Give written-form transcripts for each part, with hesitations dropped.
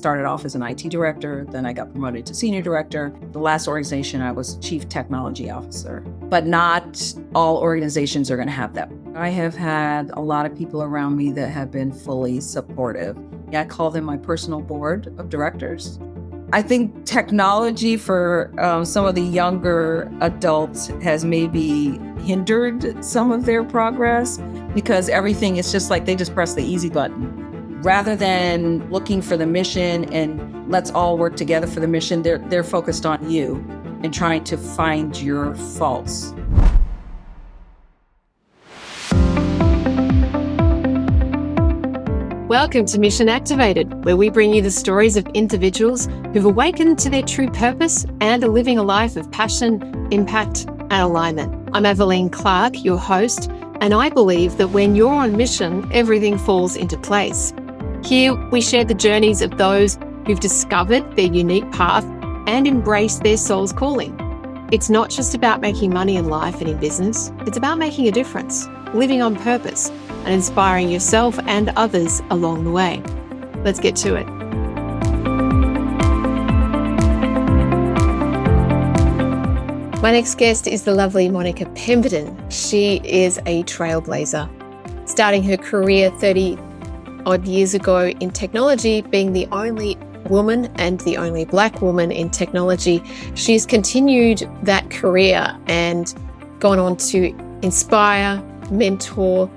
started off as an IT director, then I got promoted to senior director. The last organization, I was chief technology officer. But not all organizations are going to have that. I have had a lot of people around me that have been fully supportive. I call them my personal board of directors. I think technology for some of the younger adults has maybe hindered some of their progress because everything is just like they just press the easy button. Rather than looking for the mission and let's all work together for the mission, they're focused on you and trying to find your faults. Welcome to Mission Activated, where we bring you the stories of individuals who've awakened to their true purpose and are living a life of passion, impact, and alignment. I'm Aveline Clarke, your host, and I believe that when you're on mission, everything falls into place. Here, we share the journeys of those who've discovered their unique path and embraced their soul's calling. It's not just about making money in life and in business, it's about making a difference, living on purpose, and inspiring yourself and others along the way. Let's get to it. My next guest is the lovely Monica Pemberton. She is a trailblazer, starting her career 30-odd years ago in technology, being the only woman and the only Black woman in technology. She's continued that career and gone on to inspire, mentor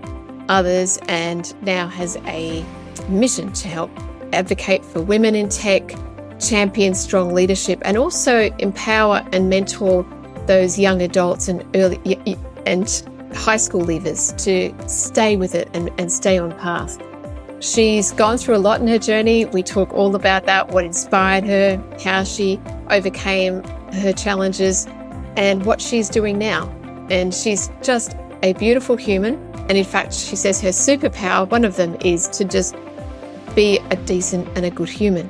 others, and now has a mission to help advocate for women in tech, champion strong leadership, and also empower and mentor those young adults and early and high school leavers to stay with it and stay on path. She's gone through a lot in her journey. We talk all about that, what inspired her, how she overcame her challenges, and what she's doing now. And she's just a beautiful human. And in fact, she says her superpower, one of them, is to just be a decent and a good human.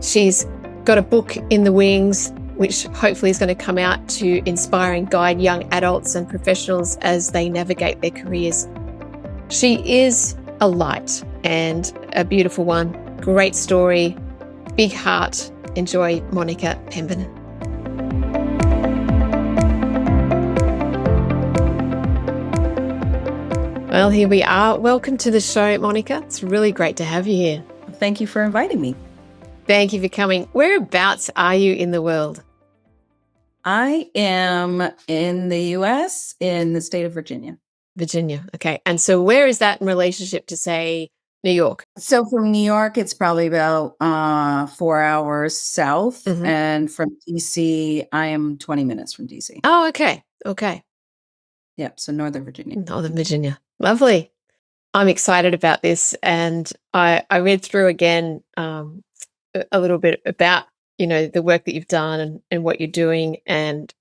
She's got a book in the wings, which hopefully is going to come out to inspire and guide young adults and professionals as they navigate their careers. She is a light and a beautiful one. Great story, big heart. Enjoy Monica Pemberton. Well, here we are. Welcome to the show, Monica. It's really great to have you here. Thank you for inviting me. Thank you for coming. Whereabouts are you in the world? I am in the U.S., in the state of Virginia. Virginia. Okay. And so where is that in relationship to, say, New York? So from New York, it's probably about 4 hours south. Mm-hmm. And from D.C., I am 20 minutes from D.C. Oh, okay. Okay. Yeah. So Northern Virginia. Northern Virginia. Lovely. I'm excited about this. And I read through again a little bit about, the work that you've done and what you're doing. And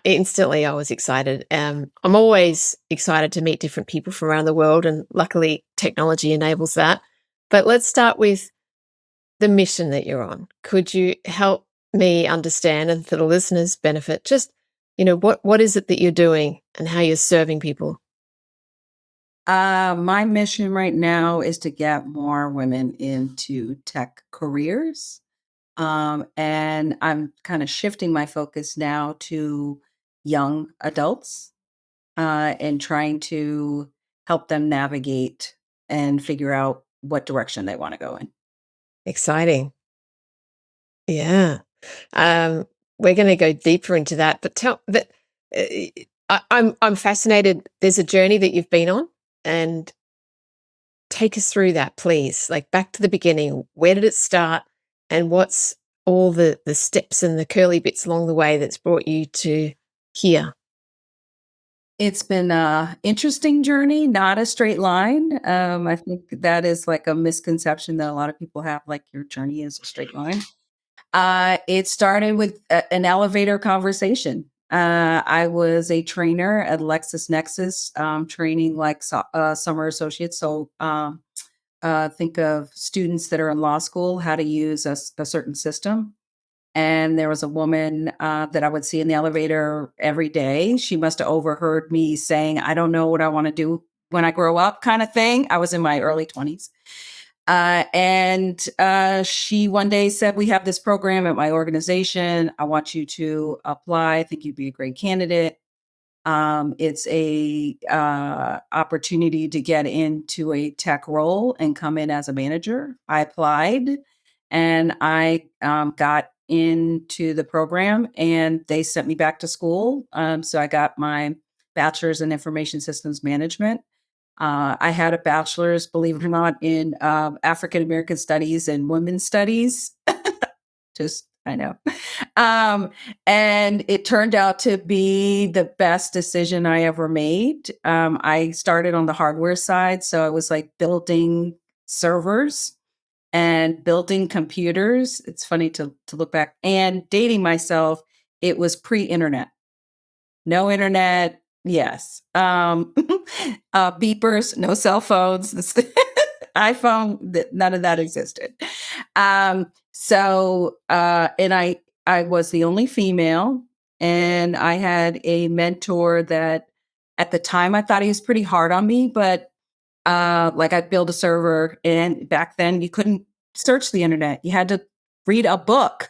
instantly I was excited. I'm always excited to meet different people from around the world. And luckily technology enables that. But let's start with the mission that you're on. Could you help me understand, and for the listeners' benefit, just, what is it that you're doing and how you're serving people? My mission right now is to get more women into tech careers. And I'm kind of shifting my focus now to young adults and trying to help them navigate and figure out what direction they want to go in. Exciting. Yeah. We're going to go deeper into that, but I'm fascinated. There's a journey that you've been on, and take us through that, please. Like back to the beginning. Where did it start, and what's all the steps and the curly bits along the way that's brought you to here? It's been an interesting journey, not a straight line. I think that is like a misconception that a lot of people have, like your journey is a straight line. It started with an elevator conversation. I was a trainer at LexisNexis, training like summer associates. So think of students that are in law school, how to use a certain system. And there was a woman that I would see in the elevator every day. She must have overheard me saying, I don't know what I want to do when I grow up, kind of thing. I was in my early 20s. And she one day said, "We have this program at my organization. I want you to apply. I think you'd be a great candidate. It's a opportunity to get into a tech role and come in as a manager." I applied, and I got into the program, and they sent me back to school. So I got my bachelor's in information systems management. I had a bachelor's, believe it or not, in African American studies and women's studies. Just, I know. Um, and it turned out to be the best decision I ever made. I started on the hardware side. So I was like building servers and building computers. It's funny to look back and dating myself. It was pre-internet. No internet, yes. Beepers, no cell phones. iPhone, none of that existed. And I was the only female, and I had a mentor that at the time I thought he was pretty hard on me, but like I'd build a server, and back then you couldn't search the internet. You had to read a book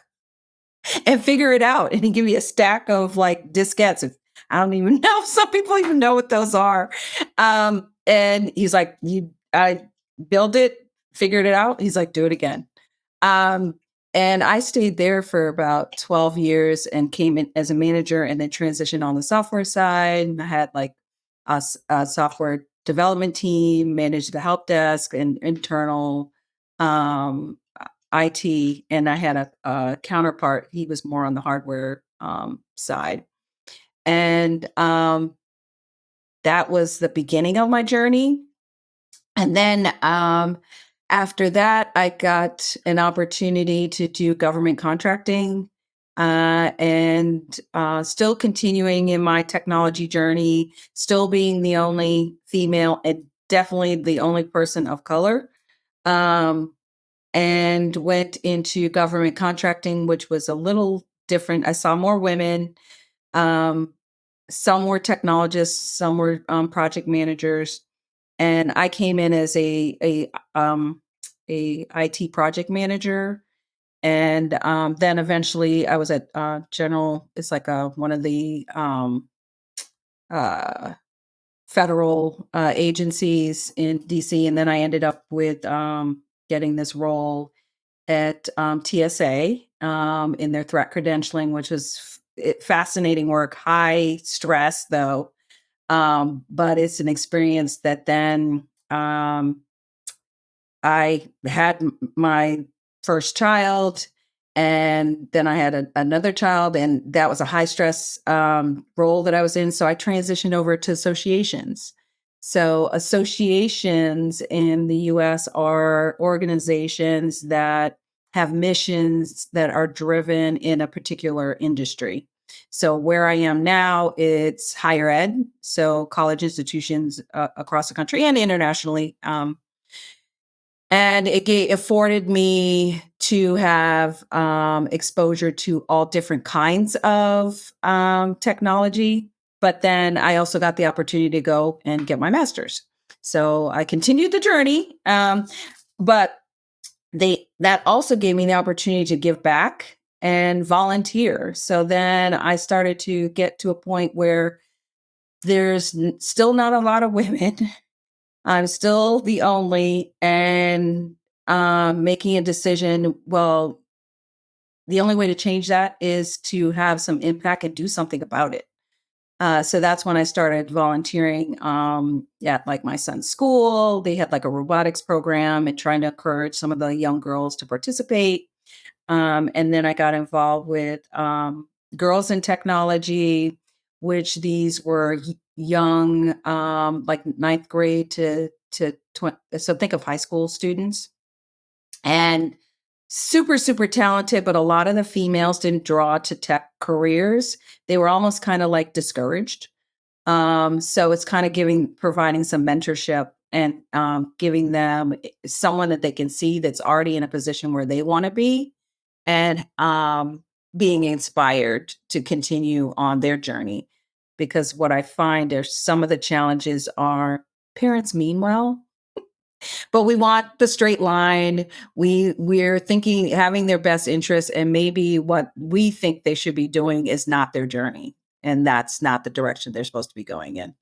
and figure it out. And he gave me a stack of like diskettes. I don't even know. Some people even know what those are. And he's like, I build it, figured it out. He's like, do it again. Um, and I stayed there for about 12 years and came in as a manager and then transitioned on the software side. And I had like a software development team, managed the help desk and internal IT, and I had a counterpart. He was more on the hardware side. And that was the beginning of my journey. And then after that, I got an opportunity to do government contracting and still continuing in my technology journey, still being the only female and definitely the only person of color. And went into government contracting, which was a little different. I saw more women. Um, some were technologists, some were project managers, and I came in as a IT project manager. And then eventually, I was at General. It's like one of the uh, federal agencies in DC, and then I ended up with getting this role at TSA in their threat credentialing, which was fascinating work, high stress though. But it's an experience that then I had my first child, and then I had another child, and that was a high stress role that I was in. So I transitioned over to associations. So associations in the US are organizations that have missions that are driven in a particular industry. So where I am now, it's higher ed, so college institutions across the country and internationally. And it afforded me to have exposure to all different kinds of technology. But then I also got the opportunity to go and get my master's. So I continued the journey. But that also gave me the opportunity to give back and volunteer. So then I started to get to a point where there's still not a lot of women. I'm still the only, and making a decision. Well, the only way to change that is to have some impact and do something about it. So that's when I started volunteering at like my son's school. They had like a robotics program and trying to encourage some of the young girls to participate. And then I got involved with Girls in Technology, which these were young, like ninth grade to so think of high school students, and super, super talented, but a lot of the females didn't draw to tech careers. They were almost kind of like discouraged. So it's kind of providing some mentorship and giving them someone that they can see that's already in a position where they want to be, and being inspired to continue on their journey. Because what I find are some of the challenges are parents mean well, But we want the straight line. We're thinking having their best interests, and maybe what we think they should be doing is not their journey, and that's not the direction they're supposed to be going in.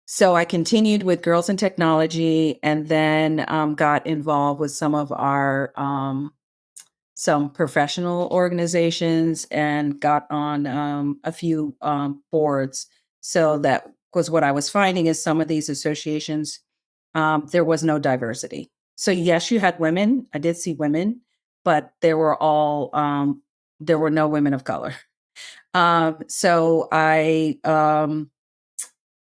So I continued with Girls in Technology, and then got involved with some professional organizations, and got on a few boards. So that was what I was finding is some of these associations, there was no diversity. So yes, you had women. I did see women, but there were no women of color. So I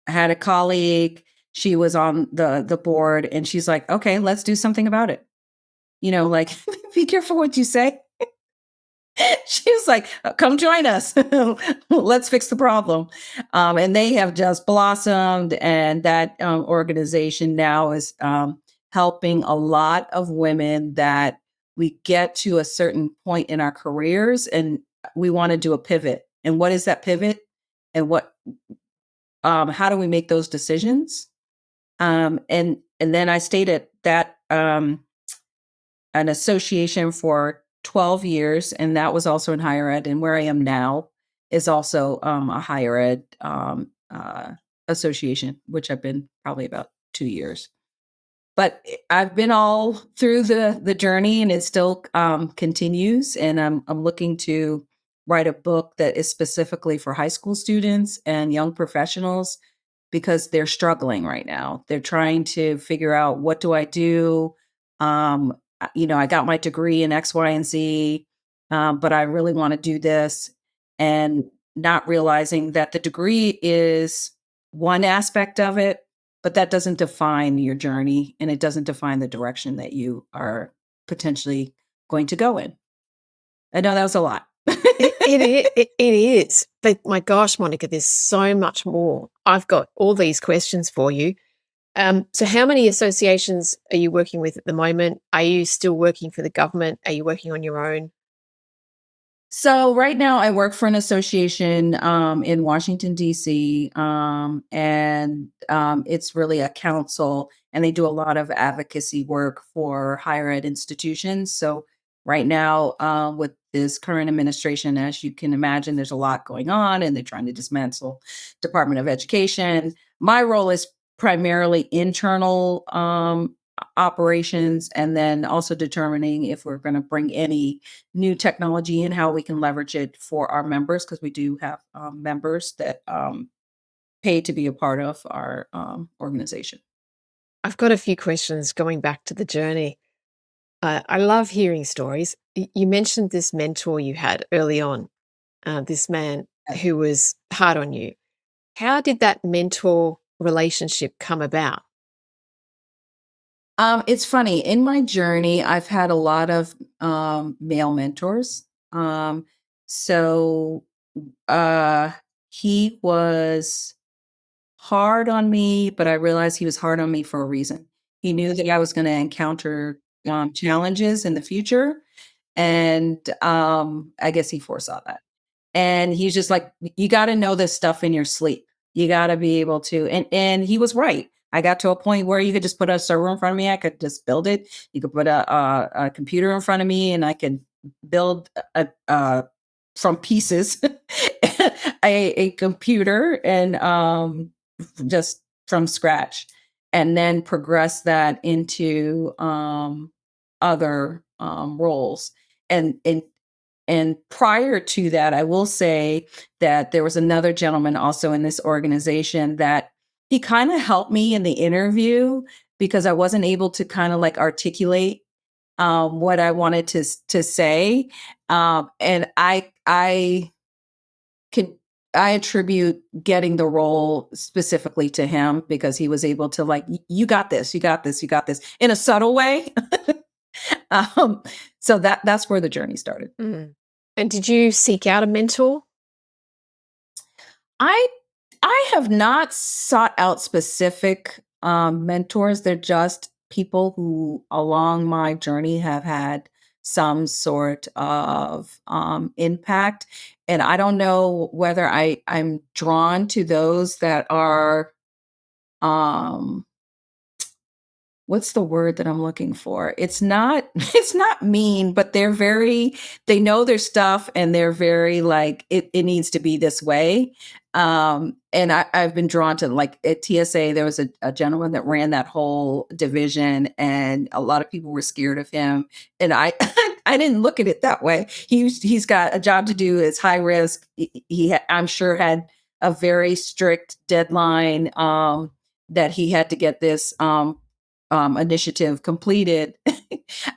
had a colleague. She was on the board, and she's like, "Okay, let's do something about it." Like, be careful what you say. She was like, "Come join us. Let's fix the problem." And they have just blossomed, and that organization now is helping a lot of women that we get to a certain point in our careers, and we want to do a pivot. And what is that pivot? And how do we make those decisions? And then I stayed at that an association for 12 years, and that was also in higher ed. And where I am now is also a higher ed association, which I've been probably about 2 years. But I've been all through the journey, and it still continues. And I'm looking to write a book that is specifically for high school students and young professionals, because they're struggling right now. They're trying to figure out, what do I do? I got my degree in X, Y, and Z, but I really want to do this, and not realizing that the degree is one aspect of it, but that doesn't define your journey, and it doesn't define the direction that you are potentially going to go in. I know that was a lot. It is. But my gosh, Monica, there's so much more. I've got all these questions for you. So how many associations are you working with at the moment? Are you still working for the government? Are you working on your own? So right now I work for an association in Washington, D.C., and it's really a council, and they do a lot of advocacy work for higher ed institutions. So right now, with this current administration, as you can imagine, there's a lot going on, and they're trying to dismantle Department of Education. My role is primarily internal operations, and then also determining if we're going to bring any new technology and how we can leverage it for our members, because we do have members that pay to be a part of our organization. I've got a few questions going back to the journey. I love hearing stories. You mentioned this mentor you had early on, this man who was hard on you. How did that mentor relationship come about? It's funny. In my journey, I've had a lot of male mentors. So uh, he was hard on me, but I realized he was hard on me for a reason. He knew that I was going to encounter challenges in the future, and I guess he foresaw that. And he's just like, "You got to know this stuff in your sleep. You got to be able to." And he was right. I got to a point where you could just put a server in front of me. I could just build it. You could put a computer in front of me, and I could build from pieces a computer, and just from scratch, and then progress that into other roles. And prior to that, I will say that there was another gentleman also in this organization that he kind of helped me in the interview, because I wasn't able to kind of like articulate what I wanted to say. And can I attribute getting the role specifically to him, because he was able to like, You got this, you got this, you got this," in a subtle way. um, so that's where the journey started. Mm. And did you seek out a mentor? I I have not sought out specific mentors. They're just people who along my journey have had some sort of impact. And I don't know whether I'm drawn to those that are um what's the word that I'm looking for? It's not it's not mean, but they know their stuff and they're very like it needs to be this way. And I've been drawn to like at TSA, there was a gentleman that ran that whole division and a lot of people were scared of him. And I I didn't look at it that way. He's got a job to do, it's high risk. I'm sure had a very strict deadline that he had to get this initiative completed.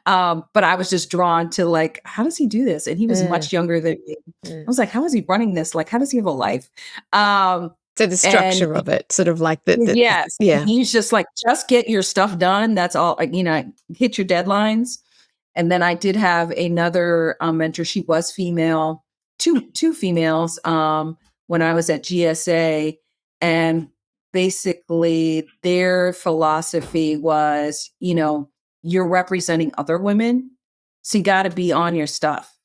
But I was just drawn to like, how does he do this? And he was Mm, much younger than me. I mm. was like, how is he running this? Like, how does he have a life? Um, So the and structure of it, sort of like yes, yeah. he's just like, just get your stuff done. That's all. Like, hit your deadlines. And then I did have another mentor. She was female, two females when I was at GSA, and basically their philosophy was, you're representing other women, so you got to be on your stuff.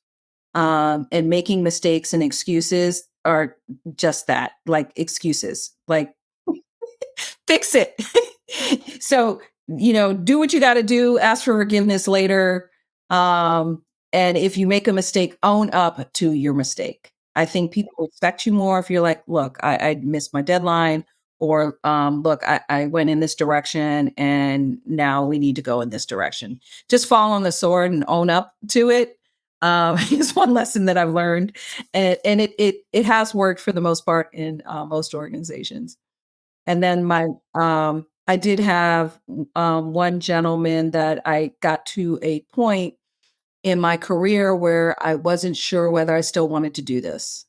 And making mistakes and excuses are just that, like excuses, like fix it. So, do what you got to do, ask for forgiveness later. Um, and if you make a mistake, own up to your mistake. I think people respect you more if you're like, look, I missed my deadline, or look, I went in this direction and now we need to go in this direction. Just fall on the sword and own up to it. Is one lesson that I've learned. And it has worked for the most part in most organizations. And then I did have one gentleman that I got to a point in my career where I wasn't sure whether I still wanted to do this.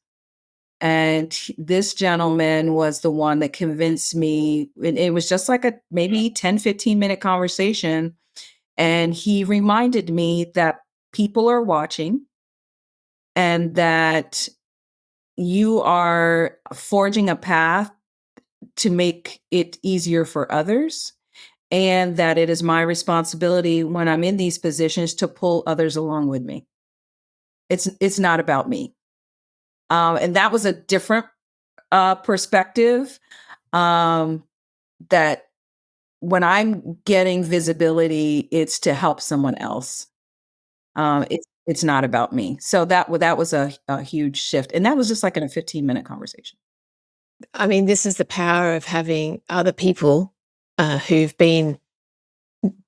And this gentleman was the one that convinced me. And it was just like a maybe 10-15 minute conversation. And he reminded me that people are watching and that you are forging a path to make it easier for others, and that it is my responsibility when I'm in these positions to pull others along with me. It's not about me. And that was a different perspective, um, that when I'm getting visibility, it's to help someone else. It's not about me. So that was a huge shift, and that was just like in a 15-minute conversation. I mean, this is the power of having other people who've been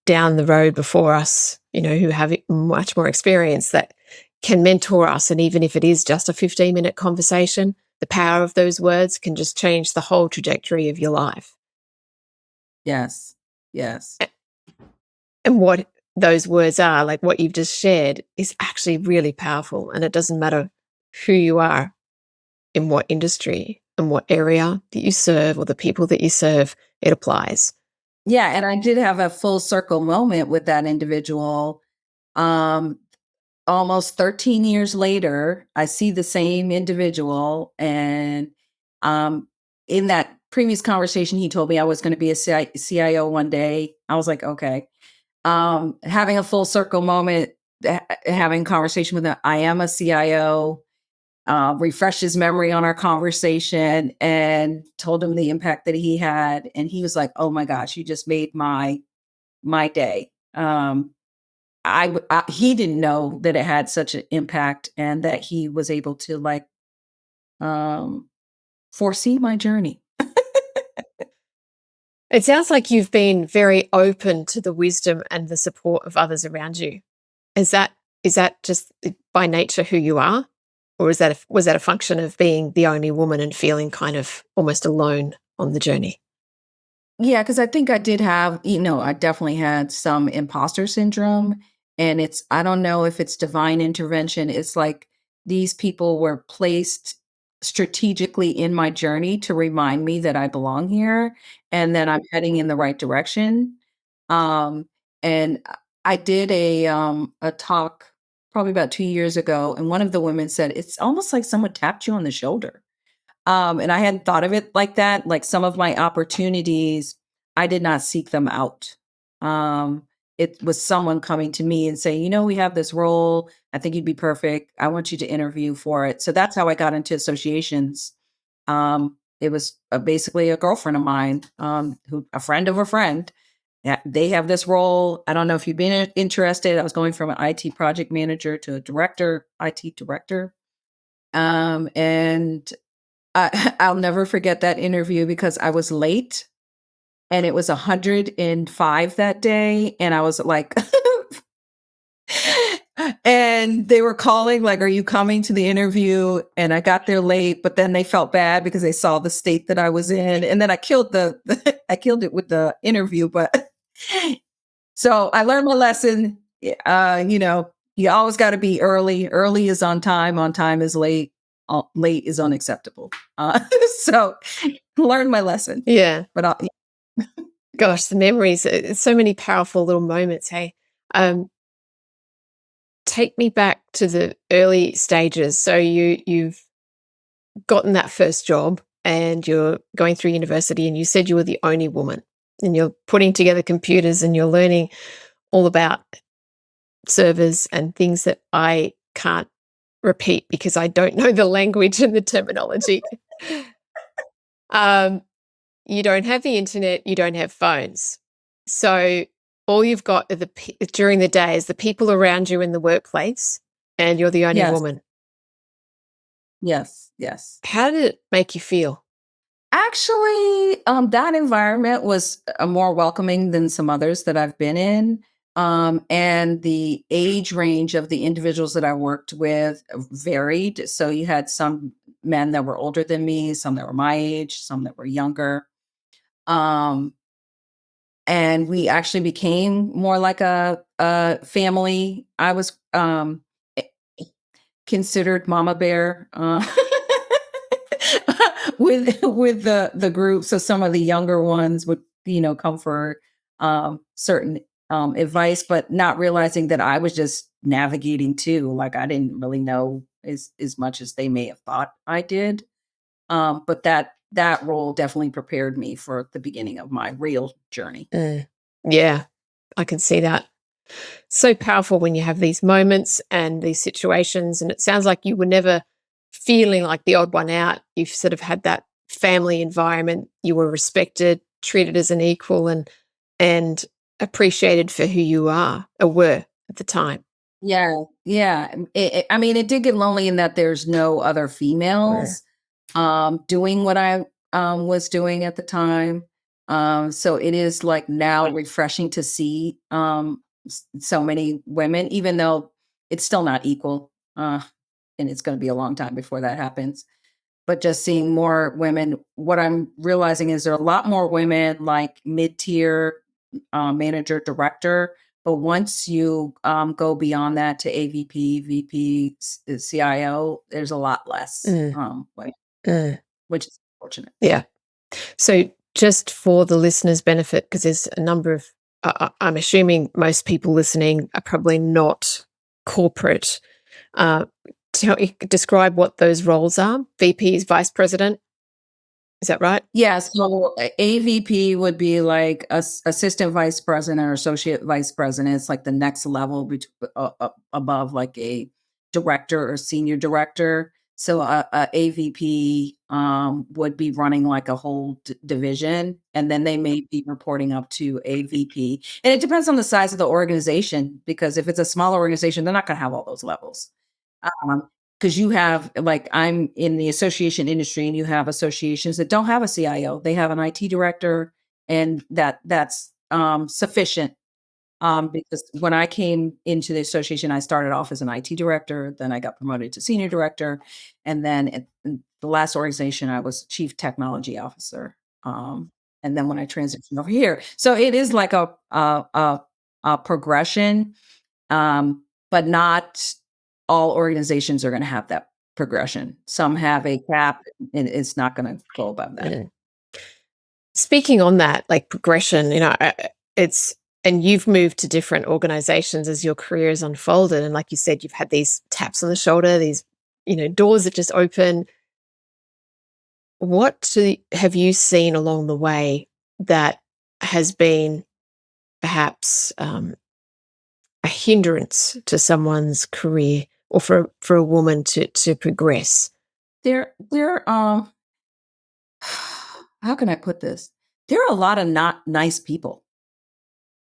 down the road before us, who have much more experience that can mentor us. And even if it is just a 15-minute conversation, the power of those words can just change the whole trajectory of your life. Yes, yes. And what those words are, like what you've just shared, is actually really powerful. And it doesn't matter who you are, in what industry and what area that you serve or the people that you serve, it applies. Yeah, and I did have a full circle moment with that individual. Um, Almost 13 years later, I see the same individual, and um, in that previous conversation, he told me I was going to be a CIO one day. I was like, okay. Having a full circle moment, having a conversation with him, I am a CIO. Refreshed his memory on our conversation and told him the impact that he had, and he was like, "Oh my gosh, you just made my day." He didn't know that it had such an impact and that he was able to like um, foresee my journey. It sounds like you've been very open to the wisdom and the support of others around you. Is that just by nature who you are? Or was that a function of being the only woman and feeling kind of almost alone on the journey? Yeah, because I think I did have, I definitely had some imposter syndrome. And I don't know if it's divine intervention. It's like these people were placed strategically in my journey to remind me that I belong here and that I'm heading in the right direction. Um, and I did a talk probably about 2 years ago, and one of the women said, it's almost like someone tapped you on the shoulder. And I hadn't thought of it like that. Like some of my opportunities, I did not seek them out. Um, it was someone coming to me and saying, we have this role. I think you'd be perfect. I want you to interview for it. So that's how I got into associations. It was basically a girlfriend of mine, a friend of a friend. Yeah, they have this role. I don't know if you've been interested. I was going from an IT project manager to a director, IT director. And I'll never forget that interview because I was late and it was 105 that day. And I was like, and they were calling, like, "Are you coming to the interview?" And I got there late, but then they felt bad because they saw the state that I was in. And then I killed I killed it with the interview. But so I learned my lesson. You always got to be early. Early is on time is late. Late is unacceptable. So learned my lesson. Yeah. But Gosh, the memories, so many powerful little moments. Hey, um, take me back to the early stages. So you've gotten that first job and you're going through university, and you said you were the only woman, and you're putting together computers and you're learning all about servers and things that I can't repeat because I don't know the language and the terminology. Um, you don't have the internet, you don't have phones. So all you've got are during the day is the people around you in the workplace, and you're the only yes, woman. yes, yes. How did it make you feel? Actually, that environment was more welcoming than some others that I've been in. And the age range of the individuals that I worked with varied. So you had some men that were older than me, some that were my age, some that were younger. Um, and we actually became more like a family. I was eh, considered mama bear. With the group. So some of the younger ones would, come for certain advice, but not realizing that I was just navigating too. Like I didn't really know as much as they may have thought I did. But that role definitely prepared me for the beginning of my real journey. Yeah, I can see that. So powerful when you have these moments and these situations. And it sounds like you were never feeling like the odd one out. You've sort of had that family environment. You were respected, treated as an equal, and appreciated for who you are or were at the time. Yeah, yeah. I mean, it did get lonely in that there's no other Were. females doing what I was doing at the time. So it is like now refreshing to see so many women, even though it's still not equal. And it's going to be a long time before that happens. But just seeing more women, what I'm realizing is there are a lot more women like mid tier manager, director. But once you go beyond that to AVP, VP, CIO, there's a lot less, Mm, mm. which is unfortunate. Yeah. So, just for the listeners' benefit, because there's a number of, I'm assuming most people listening are probably not corporate. Uh, describe what those roles are. VP is vice president. Is that right? Yeah, so AVP would be like assistant vice president or associate vice president. It's like the next level above like a director or senior director. So a AVP would be running like a whole division, and then they may be reporting up to a VP. And it depends on the size of the organization, because if it's a smaller organization, they're not going to have all those levels. Um, because you have, like, I'm in the association industry, and you have associations that don't have a CIO. They have an IT director, and that's sufficient. Because when I came into the association, I started off as an IT director, then I got promoted to senior director, and then in the last organization, I was chief technology officer. And then when I transitioned over here, so it is like a progression, but not all organizations are going to have that progression. Some have a cap, and it's not going to go above that. Mm. Speaking on that, like progression, it's, and you've moved to different organizations as your career has unfolded. And like you said, you've had these taps on the shoulder, these, doors that just open. Have you seen along the way that has been perhaps a hindrance to someone's career, or for a woman to progress? There, how can I put this? There are a lot of not nice people.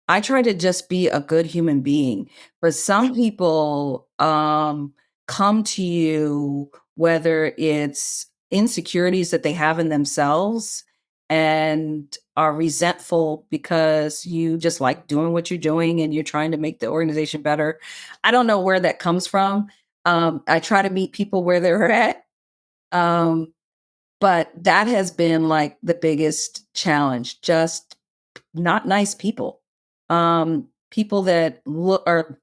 I try to just be a good human being. But some people come to you, whether it's insecurities that they have in themselves and are resentful because you just like doing what you're doing and you're trying to make the organization better. I don't know where that comes from. I try to meet people where they're at. Um, but that has been like the biggest challenge, just not nice people. People that look are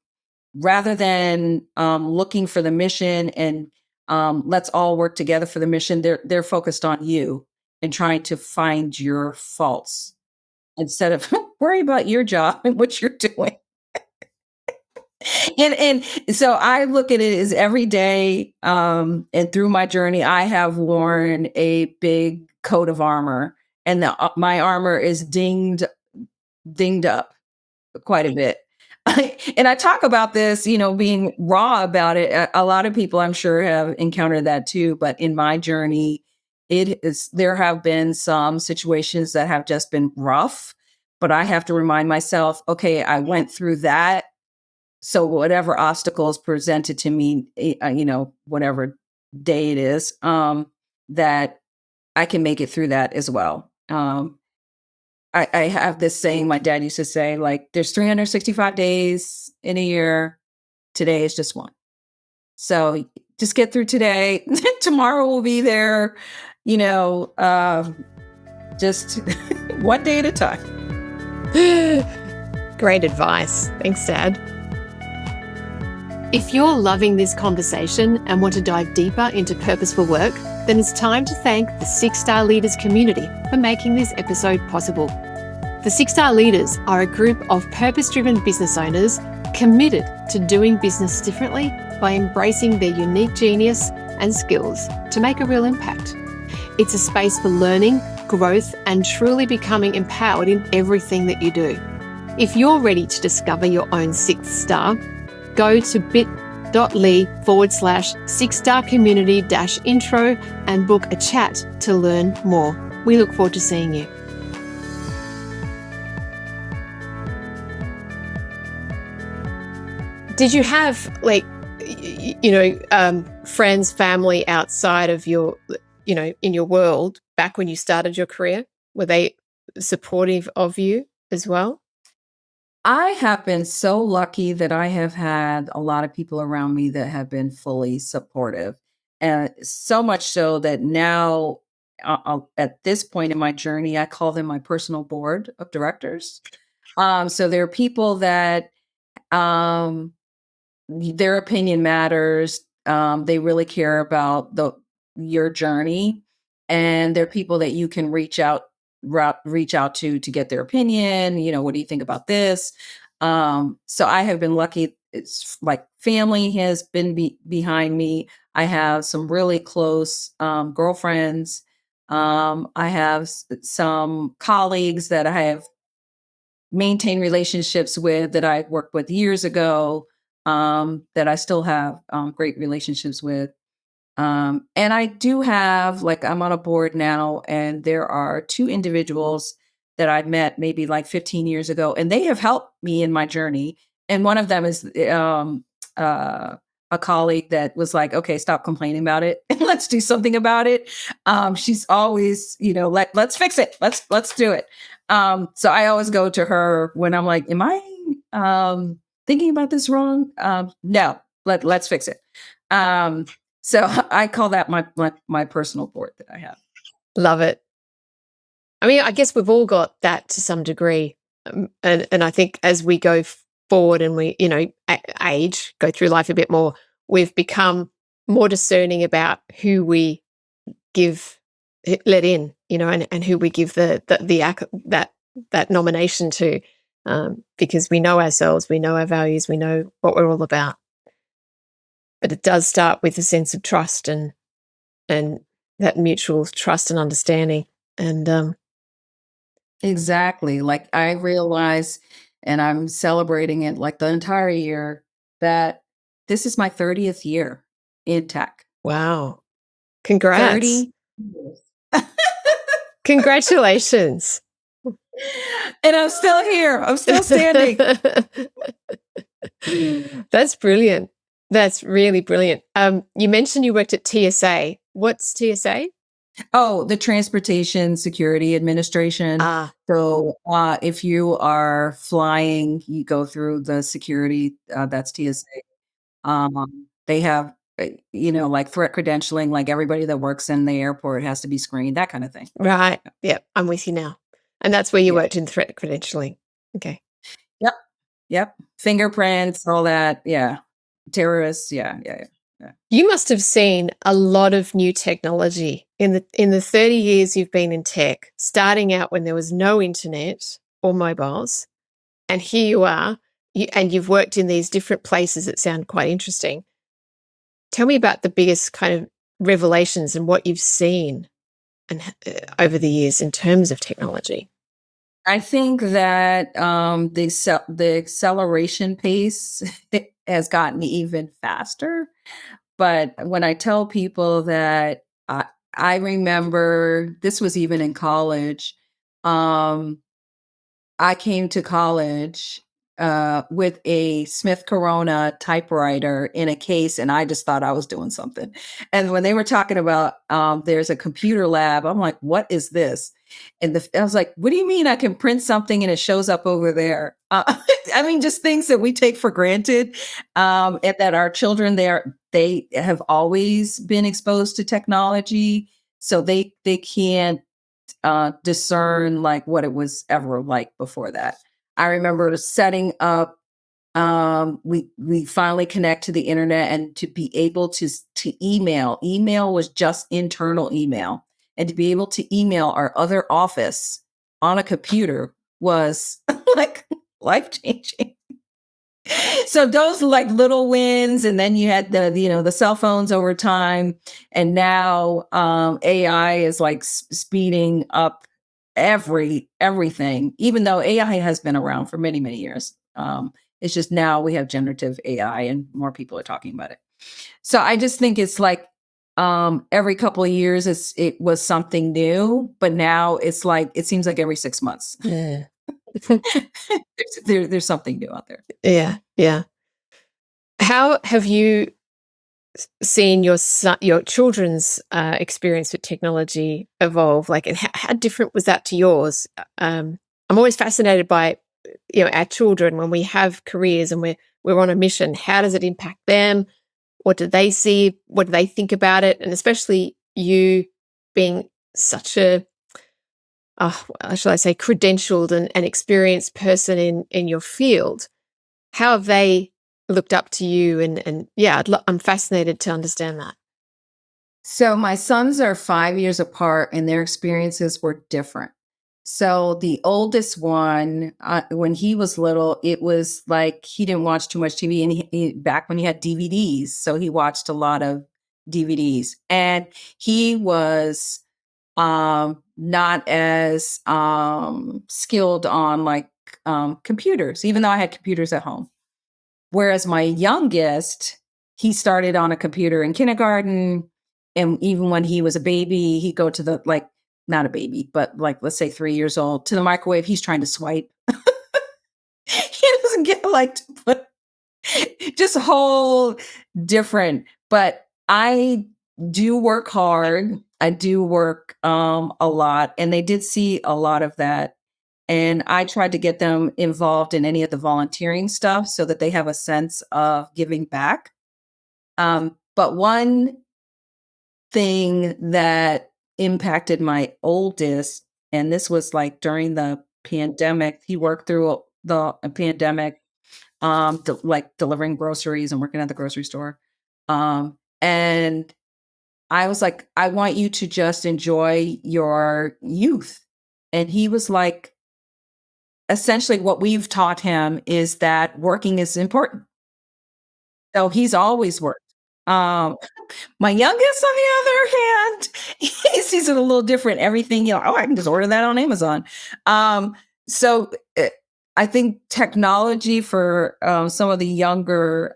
rather than looking for the mission and let's all work together for the mission, they're focused on you and trying to find your faults instead of worry about your job and what you're doing. And so I look at it as every day, and through my journey, I have worn a big coat of armor, and my armor is dinged up quite a bit. And I talk about this, being raw about it. A lot of people, I'm sure, have encountered that too. But in my journey, there have been some situations that have just been rough. But I have to remind myself, okay, I went through that, so whatever obstacles presented to me, whatever day it is, that I can make it through that as well. I have this saying my dad used to say, like, there's 365 days in a year. Today is just one. So just get through today. Tomorrow will be there, just one day at a time. Great advice. Thanks, Dad. If you're loving this conversation and want to dive deeper into purposeful work, then it's time to thank the 6-Star Leaders community for making this episode possible. The 6-Star Leaders are a group of purpose-driven business owners committed to doing business differently by embracing their unique genius and skills to make a real impact. It's a space for learning, growth, and truly becoming empowered in everything that you do. If you're ready to discover your own 6th star, go to bit.ly/6starcommunity-intro and book a chat to learn more. We look forward to seeing you. Did you have friends, family outside of your, in your world back when you started your career? Were they supportive of you as well? I have been so lucky that I have had a lot of people around me that have been fully supportive. And so much so that now, at this point in my journey, I call them my personal board of directors. So there are people that um, their opinion matters. They really care about your journey, and they're people that you can reach out to get their opinion. What do you think about this? So I have been lucky. It's like family has been behind me. I have some really close girlfriends. I have some colleagues that I have maintained relationships with that I worked with years ago, that I still have great relationships with. And I do have, like, I'm on a board now, and there are 2 individuals that I met maybe like 15 years ago, and they have helped me in my journey. And one of them is a colleague that was like, okay, stop complaining about it. Let's do something about it. She's always, let's fix it. Let's do it. So I always go to her when I'm like, am I thinking about this wrong? No, let's fix it. So I call that my personal board that I have. Love it. I mean, I guess we've all got that to some degree. And I think as we go forward and we, age, go through life a bit more, we've become more discerning about who we let in, and who we give that nomination to, because we know ourselves, we know our values, we know what we're all about. But it does start with a sense of trust and that mutual trust and understanding. And exactly. Like, I realize, and I'm celebrating it like the entire year, that this is my 30th year in tech. wow. Congrats. 30 years. Congratulations. And I'm still here. I'm still standing. That's brilliant. That's really brilliant. You mentioned you worked at TSA. What's TSA? Oh, the Transportation Security Administration. Ah, So, if you are flying, you go through the security, that's TSA. They have, like threat credentialing, like everybody that works in the airport has to be screened, that kind of thing. right. Yep, I'm with you now. And that's where you Yeah. worked in threat credentialing. Okay. Yep. Yep. Fingerprints, all that. Yeah. Terrorists. Yeah. Yeah. Yeah. Yeah. You must have seen a lot of new technology in the 30 years you've been in tech, starting out when there was no internet or mobiles, and here you are, and you've worked in these different places that sound quite interesting. Tell me about the biggest kind of revelations and what you've seen and over the years in terms of technology. I think that the acceleration pace has gotten even faster. But when I tell people that I remember this was even in college, um, I came to college with a Smith Corona typewriter in a case, and I just thought I was doing something. And when they were talking about there's a computer lab, I'm like, what is this? And I was like, what do you mean I can print something and it shows up over there? I mean, just things that we take for granted, and that our children they have always been exposed to technology, so they can't discern like what it was ever like before that. I remember setting up we finally connect to the internet and to be able to email. Email was just internal email. And to be able to email our other office on a computer was like life changing. So those like little wins, and then you had the cell phones over time, and now AI is like speeding up everything. Even though AI has been around for many years, it's just now we have generative AI, and more people are talking about it. So I just think it's like every couple of years it was something new, but now it's like it seems like every 6 months Yeah. there's something new out there. Yeah, yeah. How have you seen your children's experience with technology evolve? Like, and how different was that to yours? I'm always fascinated by our children when we have careers and we're on a mission. How does it impact them? What do they see? What do they think about it? And especially you being such a shall I say credentialed and experienced person in your field. How have they looked up to you? And yeah, I'm fascinated to understand that. So my sons are 5 years apart, and their experiences were different. So the oldest one, when he was little, it was like he didn't watch too much TV, and back when he had DVDs, so he watched a lot of DVDs, and he was not as skilled on like computers, even though I had computers at home. Whereas my youngest, he started on a computer in kindergarten. And even when he was a baby, he'd go to the, like, not a baby, but like, let's say 3 years old, to the microwave. He's trying to swipe. He doesn't get like to put just a whole different. But I do work hard. I do work a lot. And they did see a lot of that, and I tried to get them involved in any of the volunteering stuff so that they have a sense of giving back. But one thing that impacted my oldest, and this was like during the pandemic, he worked through the pandemic, like delivering groceries and working at the grocery store. And I was like, I want you to just enjoy your youth. And he was like, essentially what we've taught him is that working is important. So he's always worked. Um, my youngest, on the other hand, he sees it a little different. Everything, oh, I can just order that on Amazon. So I think technology for some of the younger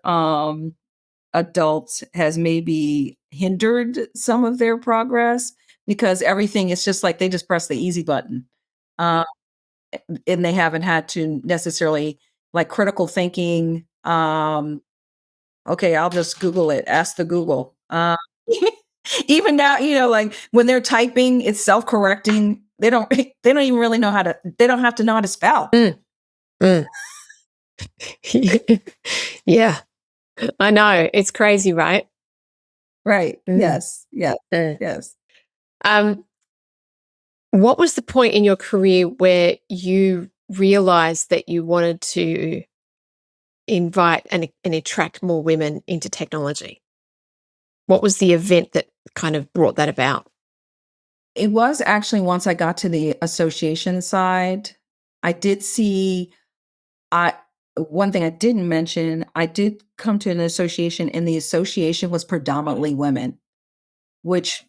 adults has maybe hindered some of their progress, because everything is just like they just press the easy button. Uh, and they haven't had to necessarily like critical thinking. Okay, I'll just Google it. Ask the Google. Even now, like when they're typing, it's self-correcting. They don't they don't even really know how to, they don't have to know how to spell. Mm, mm. Yeah, I know. It's crazy, right? Right. Mm. Yes. Yeah. Mm. Yes. What was the point in your career where you realized that you wanted to invite and attract more women into technology? What was the event that kind of brought that about? It was actually once I got to the association side, I did see I one thing I didn't mention, I did come to an association and the association was predominantly women, which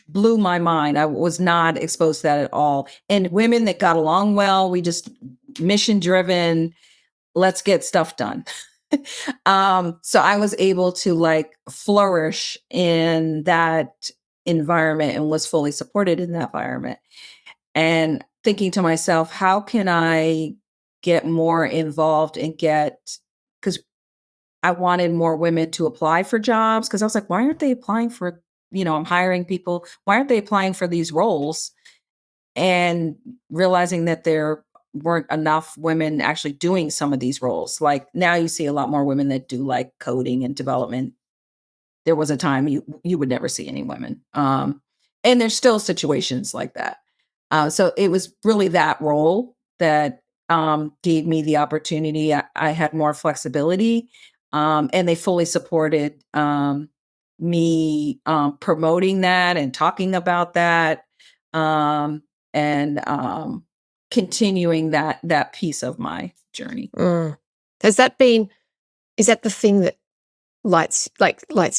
blew my mind. I was not exposed to that at all. And women that got along well, we just mission driven, let's get stuff done. So I was able to like flourish in that environment and was fully supported in that environment. And thinking to myself, how can I get more involved and get, because I wanted more women to apply for jobs. Cause I was like, why aren't they applying for, I'm hiring people. Why aren't they applying for these roles? And realizing that there weren't enough women actually doing some of these roles. Like now you see a lot more women that do like coding and development. There was a time you would never see any women. And there's still situations like that. So it was really that role that gave me the opportunity. I had more flexibility, and they fully supported me promoting that and talking about that, and continuing that piece of my journey. Mm. Has that been, is that the thing that lights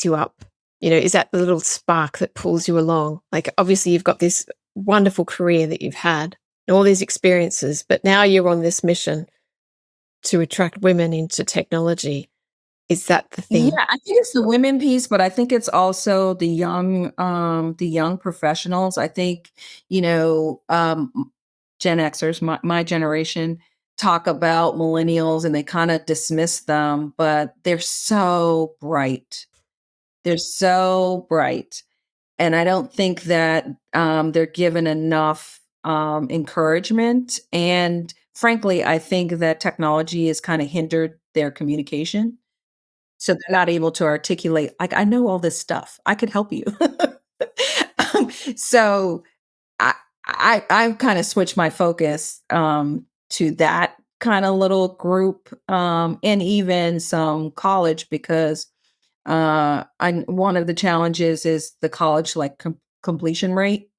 you up? Is that the little spark that pulls you along? Like obviously you've got this wonderful career that you've had and all these experiences, but now you're on this mission to attract women into technology. Is that the thing? Yeah, I think it's the women piece, but I think it's also the young professionals. I think, Gen Xers, my generation, talk about millennials and they kind of dismiss them, but they're so bright. They're so bright. And I don't think that they're given enough encouragement. And frankly, I think that technology has kind of hindered their communication. So they're not able to articulate, like, "I know all this stuff. I could help you." So I I've kinda switched my focus, to that kinda little group, and even some college because, I one of the challenges is the college, like, completion rate,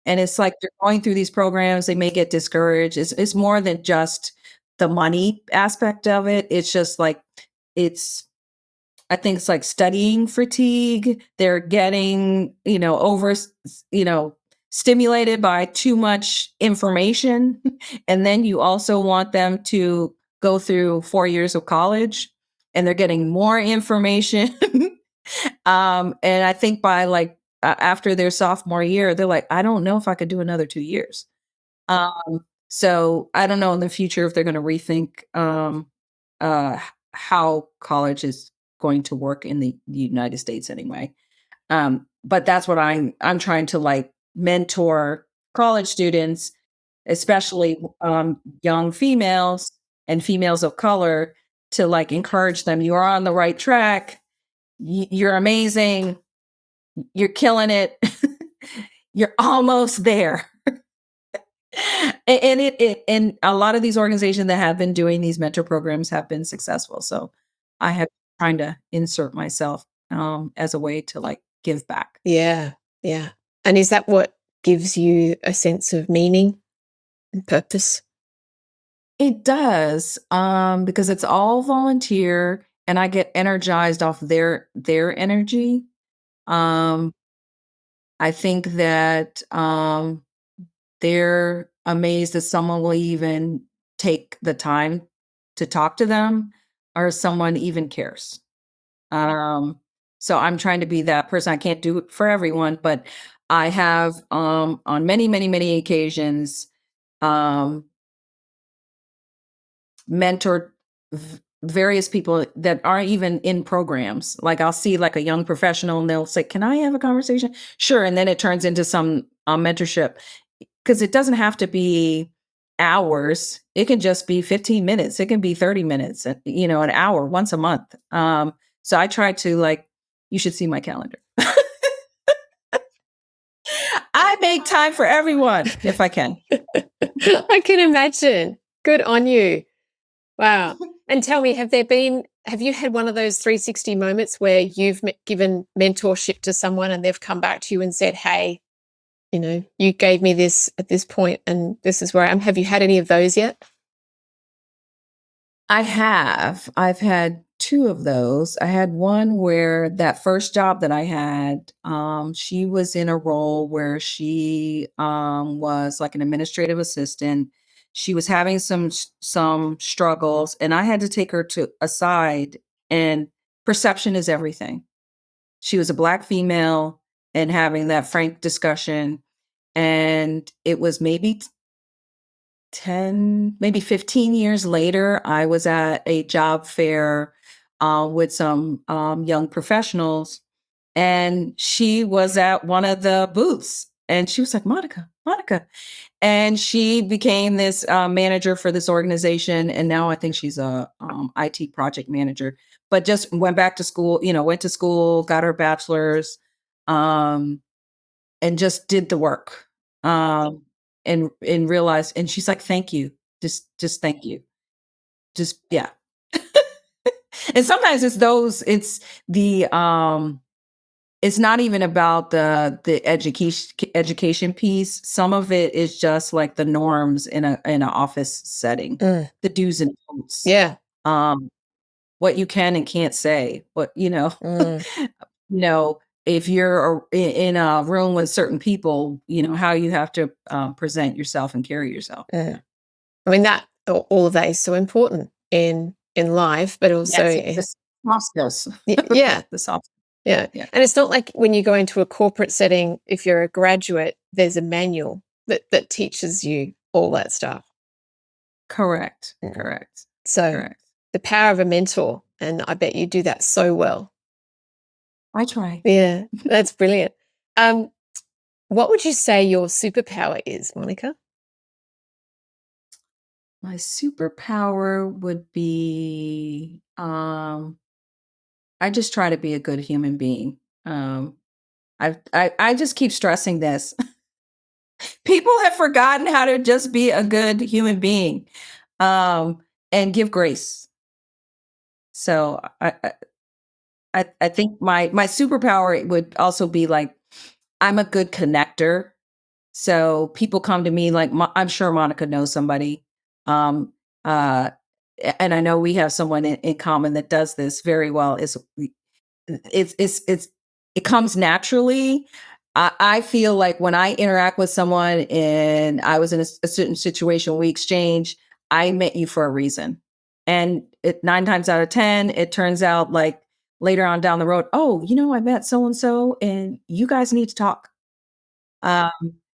and it's like they're going through these programs, they may get discouraged. It's more than just the money aspect of it. It's just like it's I think it's like studying fatigue. They're getting, stimulated by too much information. And then you also want them to go through 4 years of college and they're getting more information. And I think by like after their sophomore year, they're like, I don't know if I could do another 2 years. So I don't know in the future if they're going to rethink how college is going to work in the United States anyway. But that's what I'm trying to like mentor college students, especially young females and females of color, to like encourage them. You are on the right track. You're amazing. You're killing it. You're almost there. And a lot of these organizations that have been doing these mentor programs have been successful. So I have trying to insert myself as a way to like give back. Yeah, yeah. And is that what gives you a sense of meaning and purpose? It does, because it's all volunteer and I get energized off their energy. Um, I think that they're amazed that someone will even take the time to talk to them or someone even cares. Um, so I'm trying to be that person. I can't do it for everyone, but I have on many, many, many occasions um, mentored various people that aren't even in programs. Like I'll see like a young professional and they'll say, "Can I have a conversation?" Sure, and then it turns into some mentorship because it doesn't have to be hours. It can just be 15 minutes. It can be 30 minutes. An hour once a month. So I try to like. You should see my calendar. I make time for everyone if I can. I can imagine. Good on you. Wow. And tell me, have you had one of those 360 moments where you've given mentorship to someone and they've come back to you and said, "Hey, you gave me this at this point and this is where I am." Have you had any of those yet? I have. I've had two of those. I had one where that first job that I had, she was in a role where she was like an administrative assistant. She was having some struggles, and I had to take her to aside. And perception is everything. She was a Black female, and having that frank discussion. And it was maybe 10, maybe 15 years later, I was at a job fair with some young professionals, and she was at one of the booths. And she was like, "Monica, Monica." And she became this manager for this organization. And now I think she's a IT project manager, but just went back to school, went to school, got her bachelor's. Um, and just did the work, and realized, and she's like, "Thank you. Just thank you." Just yeah. And sometimes it's the, it's not even about the education piece. Some of it is just like the norms in an office setting, Mm. the do's and don'ts. Yeah. Um, what you can and can't say, Mm. if you're in a room with certain people, how you have to present yourself and carry yourself. Mm. I mean, all of that is so important in life, but also, Yes, the soft skills. yeah, The soft. yeah. Yeah, And it's not like when you go into a corporate setting, if you're a graduate, there's a manual that teaches you all that stuff. correct, Mm. correct, So correct. the power of a mentor, and I bet you do that so well. I try. Yeah, that's brilliant. Um, what would you say your superpower is, Monica? My superpower would be, I just try to be a good human being. I just keep stressing this. People have forgotten how to just be a good human being, um, and give grace. So I think my superpower would also be like, I'm a good connector. So people come to me like, I'm sure Monica knows somebody, um, uh, and I know we have someone in common that does this very well. It's it comes naturally. I feel like when I interact with someone and I was in a certain situation, we exchange, I met you for a reason. And 9 times out of 10, it turns out like later on down the road, "Oh, I met so and so and you guys need to talk." Um,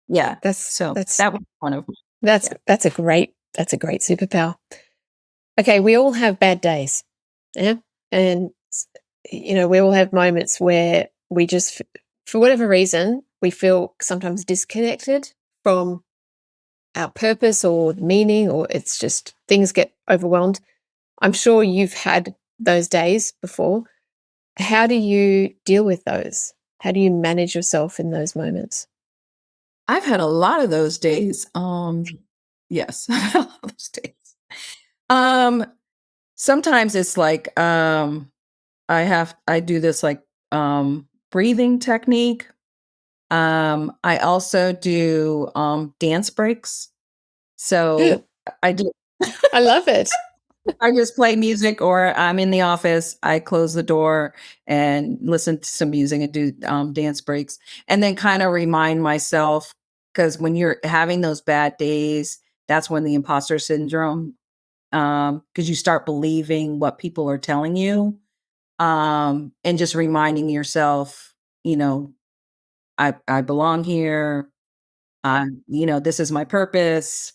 yeah. That's So that's that was one of them. that's Yeah. that's a great superpower. Okay, we all have bad days, yeah, and we all have moments where we just, for whatever reason, we feel sometimes disconnected from our purpose or meaning, or it's just things get overwhelmed. I'm sure you've had those days before. How do you deal with those? How do you manage yourself in those moments? I've had a lot of those days. Yes, I've had a lot of those days. Um, Sometimes it's like, I do this like breathing technique. I also do dance breaks. So I do I love it. I just play music, or I'm in the office, I close the door and listen to some music and do dance breaks, and then kind of remind myself, because when you're having those bad days, that's when the imposter syndrome, because you start believing what people are telling you, and just reminding yourself, I belong here. This is my purpose.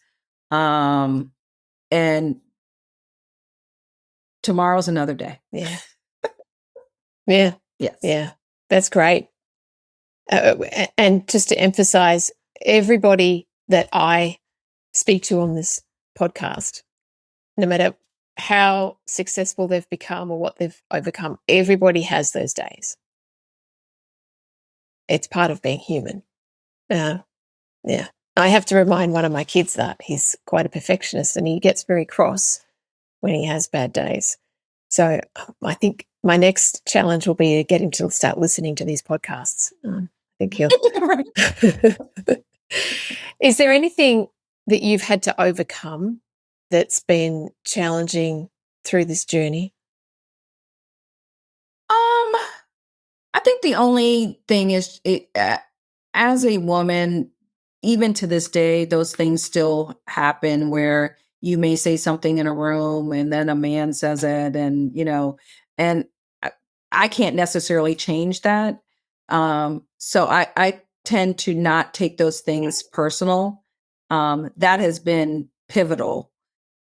And tomorrow's another day. Yeah. Yeah. Yes. Yeah. That's great. And just to emphasize, everybody that I speak to on this podcast, no matter how successful they've become or what they've overcome, everybody has those days. It's part of being human. Yeah. I have to remind one of my kids that he's quite a perfectionist and he gets very cross when he has bad days. So I think my next challenge will be to get him to start listening to these podcasts. I think he'll. Is there anything that you've had to overcome that's been challenging through this journey? I think the only thing is, as a woman, even to this day, those things still happen where you may say something in a room and then a man says it, and and I, I can't necessarily change that. So I tend to not take those things personal. That has been pivotal.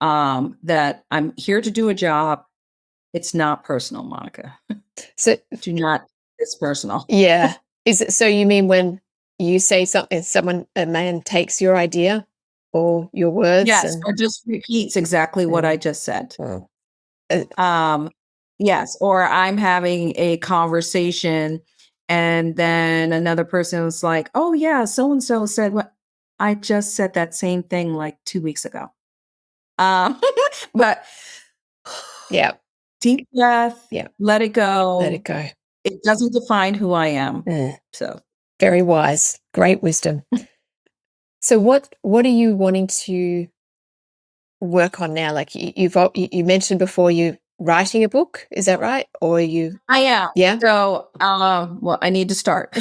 That I'm here to do a job. It's not personal, Monica. So Do not. It's personal. yeah, is it? So you mean when you say something, a man takes your idea or your words Yes, and or just repeats exactly what I just said. oh, uh, Yes, or I'm having a conversation and then another person was like, "Oh yeah, so and so said what I just said that same thing like 2 weeks ago." Um, but yeah, deep breath, yeah, let it let it go. go. It doesn't define who I am. Mm, So, very wise, great wisdom. So what are you wanting to work on now? Like you mentioned before, you writing a book, is that right? Or you? I am. Yeah, So, well, I need to start.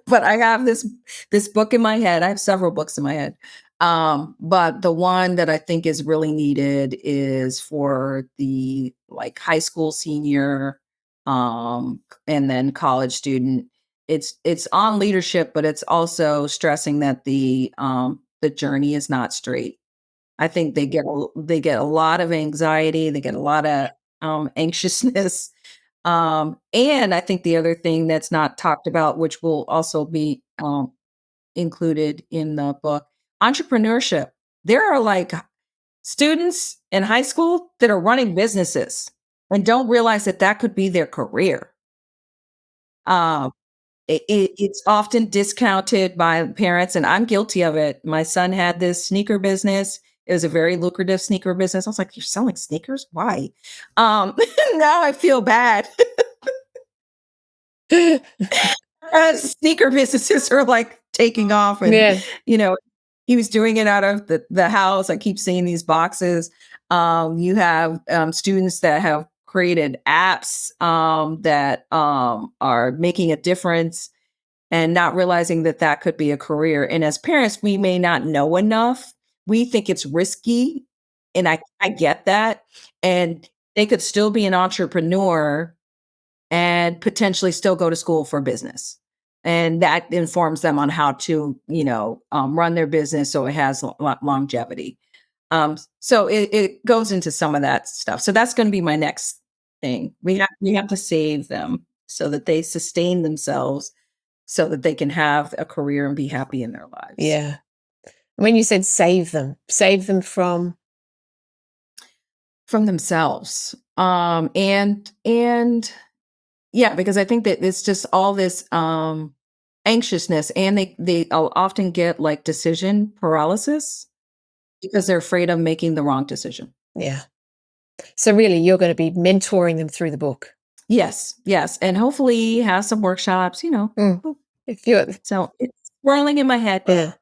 But I have this book in my head. I have several books in my head. But the one that I think is really needed is for the like high school senior, and then college student. It's on leadership, but it's also stressing that the journey is not straight. I think they get a lot of anxiety, they get a lot of anxiousness. And I think the other thing that's not talked about, which will also be included in the book, entrepreneurship. There are like students in high school that are running businesses and don't realize that that could be their career. Um, it's often discounted by parents, and I'm guilty of it. My son had this sneaker business. It was a very lucrative sneaker business. I was like, "You're selling sneakers? Why?" Now I feel bad. Sneaker businesses are like taking off, and yeah, you know, he was doing it out of the house. I keep seeing these boxes. You have students that have created apps that are making a difference and not realizing that that could be a career. And as parents, we may not know enough. We think it's risky, and I get that. And they could still be an entrepreneur and potentially still go to school for business. And that informs them on how to, run their business so it has longevity. So it goes into some of that stuff. So that's going to be my next thing. We have to save them so that they sustain themselves, so that they can have a career and be happy in their lives. yeah. When you said save them From themselves. And yeah, because I think that it's just all this anxiousness, and they often get like decision paralysis because they're afraid of making the wrong decision. yeah. So really, you're going to be mentoring them through the book. Yes, yes, and hopefully have some workshops. Mm. If you're, So it's swirling in my head. yeah.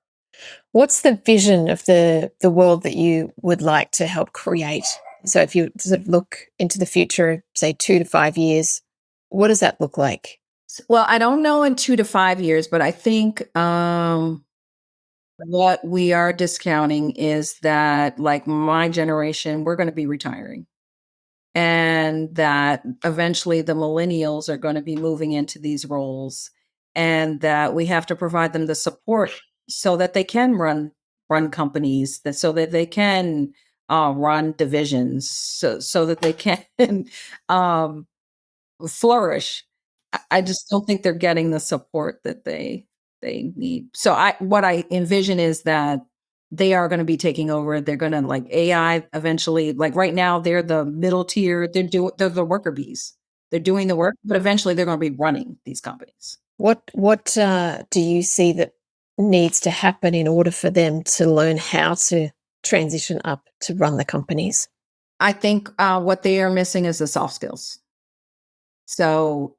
What's the vision of the world that you would like to help create? So if you sort of look into the future, say 2 to 5 years, what does that look like? Well, I don't know in 2 to 5 years, but I think what we are discounting is that, like my generation, we're going to be retiring, and that eventually the millennials are going to be moving into these roles, and that we have to provide them the support so that they can run run companies so that they can run divisions, so that they can um, flourish. I just don't think they're getting the support that they need. So what I envision is that they are going to be taking over. They're going to, like, AI eventually. Like right now, they're the middle tier. They're the worker bees. They're doing the work, but eventually they're going to be running these companies. What do you see that needs to happen in order for them to learn how to transition up to run the companies? I think what they are missing is the soft skills. So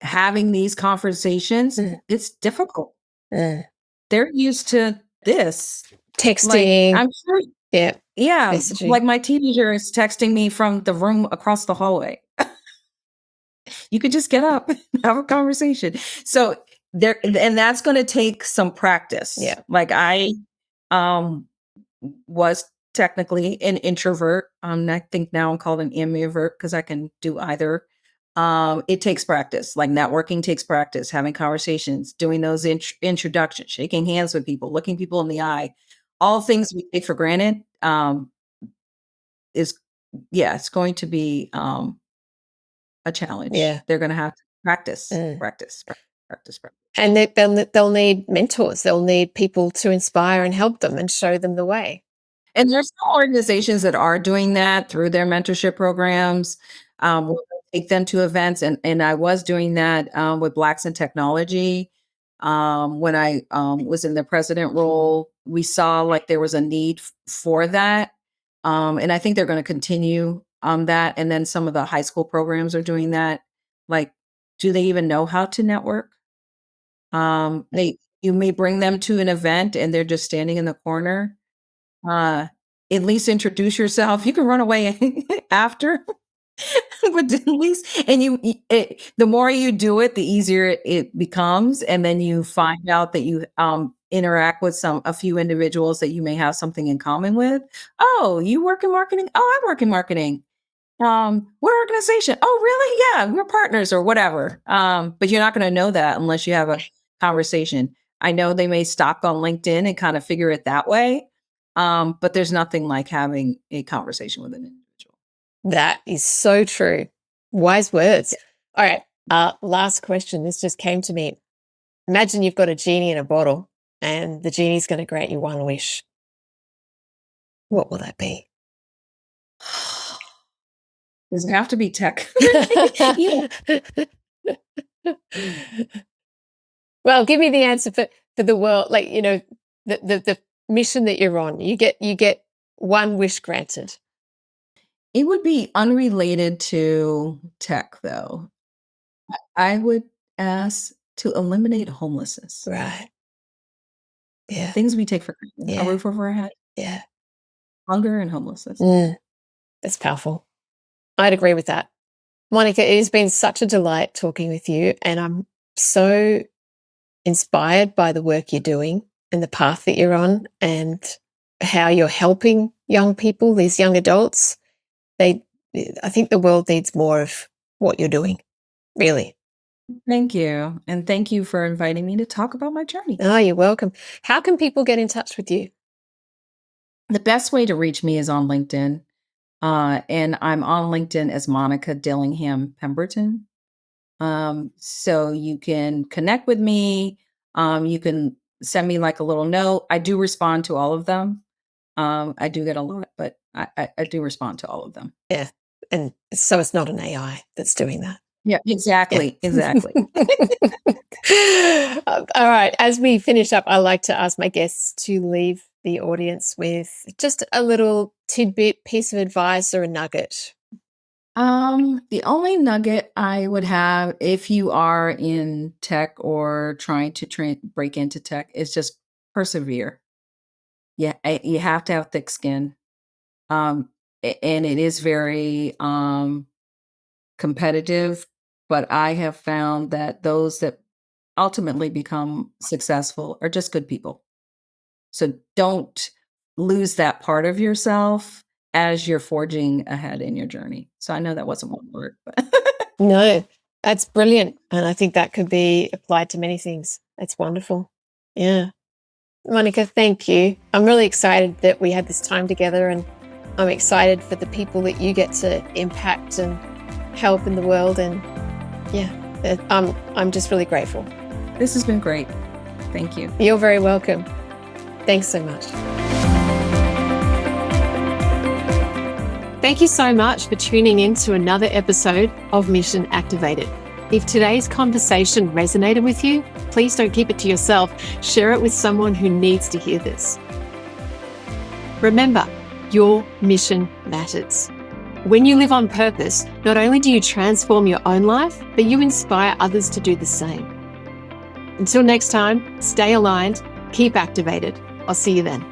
having these conversations, Mm. it's difficult. Mm. They're used to this. Like, Texting, I'm sure, yeah, yeah, messaging. like my teenager is texting me from the room across the hallway. You could just get up and have a conversation. So there, and that's going to take some practice. Yeah. Like I um was technically an introvert. I think now I'm called an ambivert because I can do either. It takes practice. Like networking takes practice, having conversations, doing those introductions, shaking hands with people, looking people in the eye, all things we take for granted. Is Yeah, it's going to be a challenge. Yeah. They're going to have to practice, Mm. practice, practice, practice. And they'll need mentors. They'll need people to inspire and help them and show them the way. And there's some organizations that are doing that through their mentorship programs. We'll take them to events, and I was doing that with Blacks in Technology. When I was in the president role, we saw like there was a need for that, and I think they're going to continue that. And then some of the high school programs are doing that. Like, do they even know how to network? They You may bring them to an event, and they're just standing in the corner. Uh, at least introduce yourself. You can run away after, but at least, and the more you do it, the easier it becomes, and then you find out that you interact with a few individuals that you may have something in common with. Oh, you work in marketing? Oh, I work in marketing. What organization? Oh, really? Yeah, we're partners or whatever. But you're not going to know that unless you have a conversation. I know they may stalk on LinkedIn and kind of figure it that way. But there's nothing like having a conversation with an individual. That is so true. Wise words. All right. Last question. This just came to me. Imagine you've got a genie in a bottle and the genie's going to grant you one wish. What will that be? Does it have to be tech? Yeah. Well, give me the answer for the world. Like, the mission that you're on. You get one wish granted. It would be unrelated to tech, though. I would ask to eliminate homelessness. Right. Yeah. Things we take for granted. A Yeah. roof over our head, Yeah. hunger, and homelessness. That's powerful. I'd agree with that. Monica, it has been such a delight talking with you, and I'm so inspired by the work you're doing and the path that you're on and how you're helping young people, these young adults. I think the world needs more of what you're doing, really. Thank you. And thank you for inviting me to talk about my journey. Oh, you're welcome. How can people get in touch with you? The best way to reach me is on LinkedIn. And I'm on LinkedIn as Monica Dillingham Pemberton. So you can connect with me. You can send me like a little note. I do respond to all of them. I do get a lot, but I do respond to all of them. Yeah. And so it's not an AI that's doing that. Yeah, exactly. Yeah. Exactly. All right. As we finish up, I like to ask my guests to leave the audience with just a little tidbit, piece of advice, or a nugget. The only nugget I would have if you are in tech or trying to break into tech is just persevere. Yeah, you have to have thick skin. And it is very competitive, but I have found that those that ultimately become successful are just good people. So don't lose that part of yourself as you're forging ahead in your journey. So I know that wasn't one word, but No, that's brilliant. And I think that could be applied to many things. That's wonderful. Yeah. Monica, thank you. I'm really excited that we had this time together, and I'm excited for the people that you get to impact and help in the world. And I'm just really grateful. This has been great. Thank you. You're very welcome. Thanks so much. Thank you so much for tuning in to another episode of Mission Activated. If today's conversation resonated with you, please don't keep it to yourself. Share it with someone who needs to hear this. Remember, your mission matters. When you live on purpose, not only do you transform your own life, but you inspire others to do the same. Until next time, stay aligned, keep activated. I'll see you then.